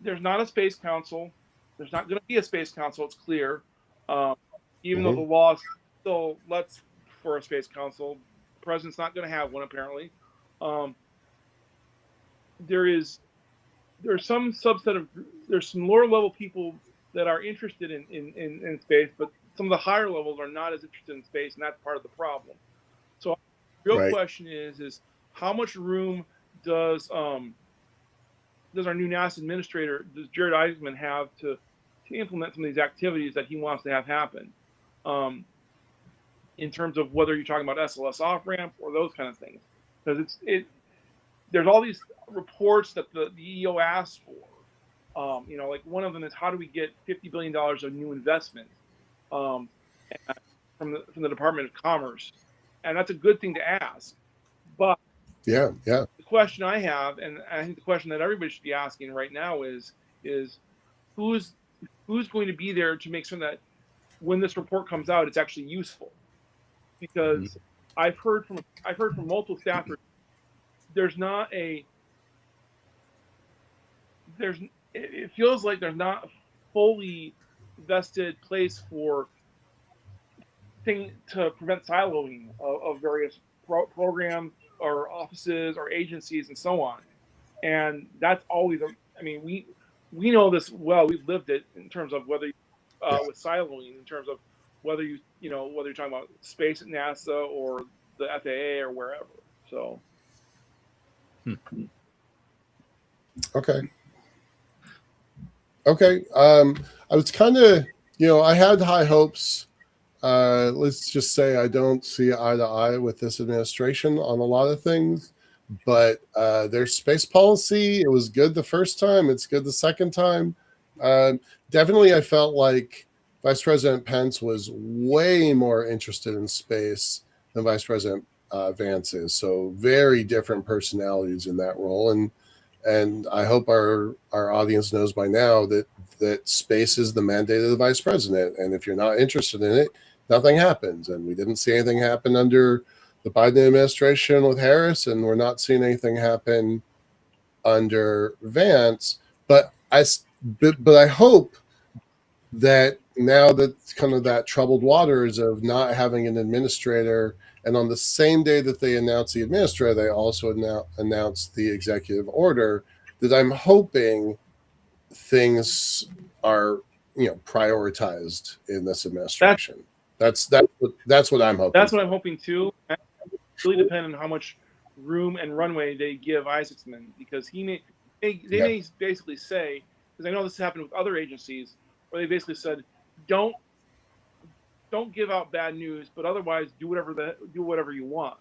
there's not a space council. There's not going to be a space council. It's clear, even though the law still lets for a space council. The president's not going to have one, apparently. There's some subset of, there's some lower level people that are interested in space, but some of the higher levels are not as interested in space, and that's part of the problem. So the real question is how much room does our new NASA administrator, does Jared Isaacman, have to implement some of these activities that he wants to have happen, in terms of whether you're talking about SLS off-ramp or those kind of things? Because there's all these reports that the EO asks for. Like one of them is, how do we get $50 billion of new investment from the Department of Commerce? And that's a good thing to ask. But the question I have, and I think the question that everybody should be asking right now is who's going to be there to make sure that when this report comes out, it's actually useful? Because I've heard from multiple staffers there's not it feels like there's not a fully vested place for to prevent siloing of various programs or offices or agencies and so on. And that's always, I mean, we know this well. We've lived it in terms of whether with siloing, in terms of whether whether you're talking about space at NASA or the FAA or wherever. So. Okay. I was kind of, I had high hopes. Let's just say I don't see eye to eye with this administration on a lot of things, but their space policy, it was good the first time. It's good the second time. Definitely, I felt like Vice President Pence was way more interested in space than Vice President Vance is. So very different personalities in that role. And I hope our audience knows by now that space is the mandate of the vice president. And if you're not interested in it, nothing happens. And we didn't see anything happen under the Biden administration with Harris, and we're not seeing anything happen under Vance. But I hope that now that kind of that troubled waters of not having an administrator, and on the same day that they announced the administrator, they also announced the executive order, that I'm hoping things are, prioritized in this administration. That's what I'm hoping. That's what I'm hoping too. It's really dependent on how much room and runway they give Isaacson, because they may basically say, because I know this happened with other agencies, where they basically said, don't give out bad news, but otherwise do whatever you want.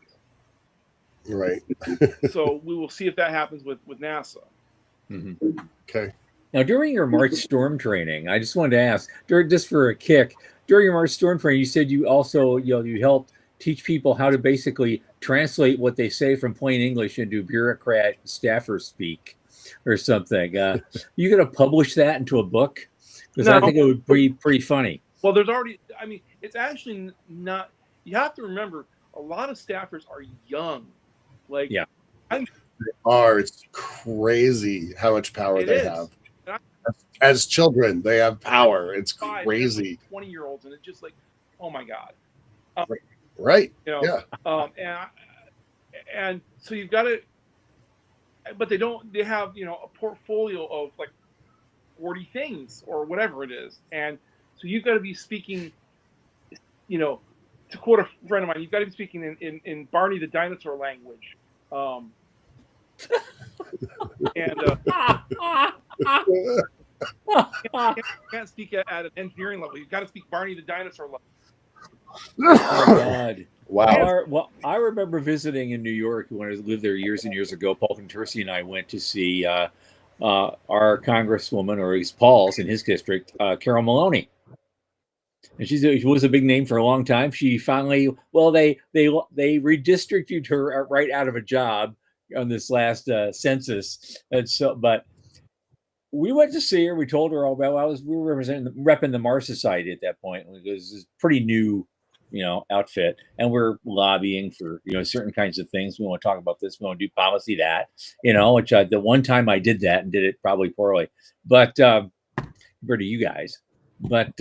Right. So we will see if that happens with NASA. Mm-hmm. Okay. Now, during your March storm training, I just wanted to ask, just for a kick, during your March storm training, you said you also, you helped teach people how to basically translate what they say from plain English into bureaucrat staffer speak or something. You going to publish that into a book? Because I think it would be pretty funny. Well, it's actually not. You have to remember, a lot of staffers are young. Like, yeah, it's crazy how much power they have. As children, they have power. It's crazy. 20-year-olds, and it's just like, oh my god. Right. And so you've got to, but they have a portfolio of like 40 things or whatever it is, and so you've got to be speaking, to quote a friend of mine, you've got to be speaking in Barney the dinosaur language. You can't speak at an engineering level. You've got to speak Barney the dinosaur level. Oh my God. Wow. I remember visiting in New York when I lived there years and years ago. Paul Contursi and I went to see our congresswoman, or at least Paul's in his district, Carol Maloney. And she was a big name for a long time. She finally, they redistricted her right out of a job on this last census. And so, but we went to see her. We told her all about. We were repping the Mars Society at that point. It was a pretty new, outfit, and we're lobbying for certain kinds of things. We want to talk about this. We want to do policy that, which the one time I did that and did it probably poorly, but compared to you guys. But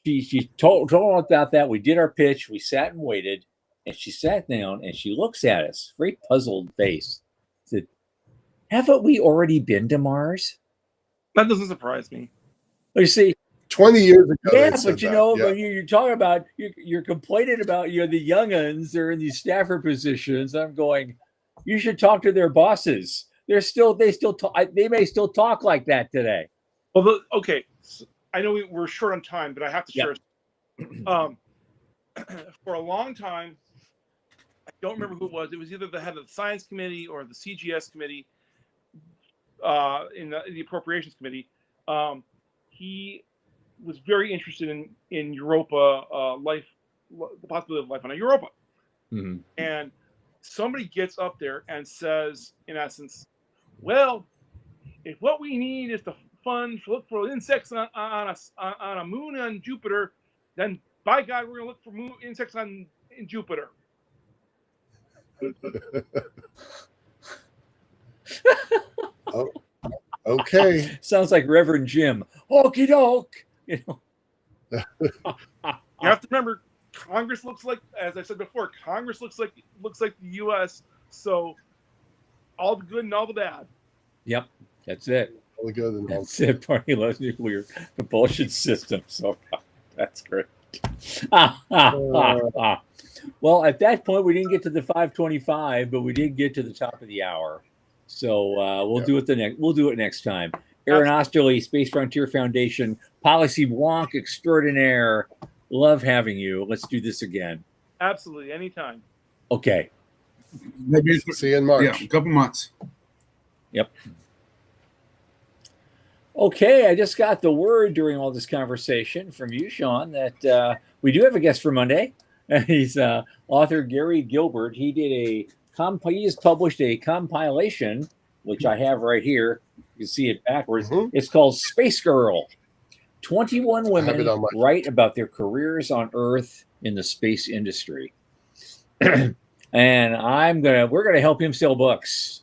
she told about that. We did our pitch. We sat and waited, and she sat down and she looks at us, very puzzled face. Said, "Haven't we already been to Mars?" That doesn't surprise me. You see, 20 years ago. Yeah, but when you're talking about you're complaining about the young'uns, they're in these staffer positions. I'm going, you should talk to their bosses. They may still talk like that today. Well, okay. So I know we're short on time, but I have to share. For a long time, I don't remember who it was. It was either the head of the science committee or the CGS committee, in the appropriations committee. He was very interested in Europa, the possibility of life on Europa. Mm-hmm. And somebody gets up there and says, in essence, well, if what we need is to look for insects on a moon on Jupiter, then by God, we're going to look for insects in Jupiter. Oh, okay. Sounds like Reverend Jim. Okey doke. You know. You have to remember, Congress looks like, as I said before, Congress looks like the U.S. So all the good and all the bad. Yep, that's it. All the good and all That's it. Party loves nuclear propulsion system. So that's great. Well, at that point, we didn't get to the 5:25, but we did get to the top of the hour. So we'll do it We'll do it next time. Aaron Oesterle, Space Frontier Foundation, Policy Wonk Extraordinaire. Love having you. Let's do this again. Absolutely, anytime. Okay. Maybe See you in March. Yeah, a couple months. Yep. Okay, I just got the word during all this conversation from you, Sean, that we do have a guest for Monday. He's author Gary Gilbert. He has published a compilation, which I have right here. You can see it backwards. Mhm. It's called Space Girl. 21 I have it on women my- write about their careers on Earth in the space industry. And we're gonna help him sell books.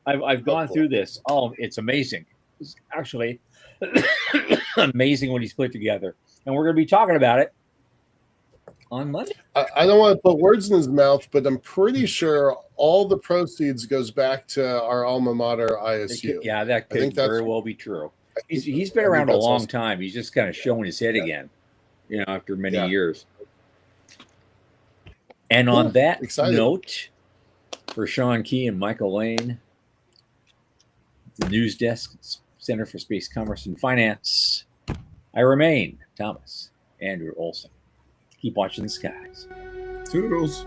I've gone through this. Oh, it's amazing. It's actually amazing what he's put together. And we're gonna be talking about it on Monday. I don't want to put words in his mouth, but I'm pretty sure all the proceeds goes back to our alma mater, ISU. Yeah, that I think could very that's- well be true. He's been I think around a that's long awesome. time. He's just kind of showing his head again, after many Yeah. years. And on Cool. that Excited. note, for Sean Key and Michael Lane, the news desk, Center for Space Commerce and Finance, I remain Thomas Andrew Olson. Keep watching the skies. Toodles.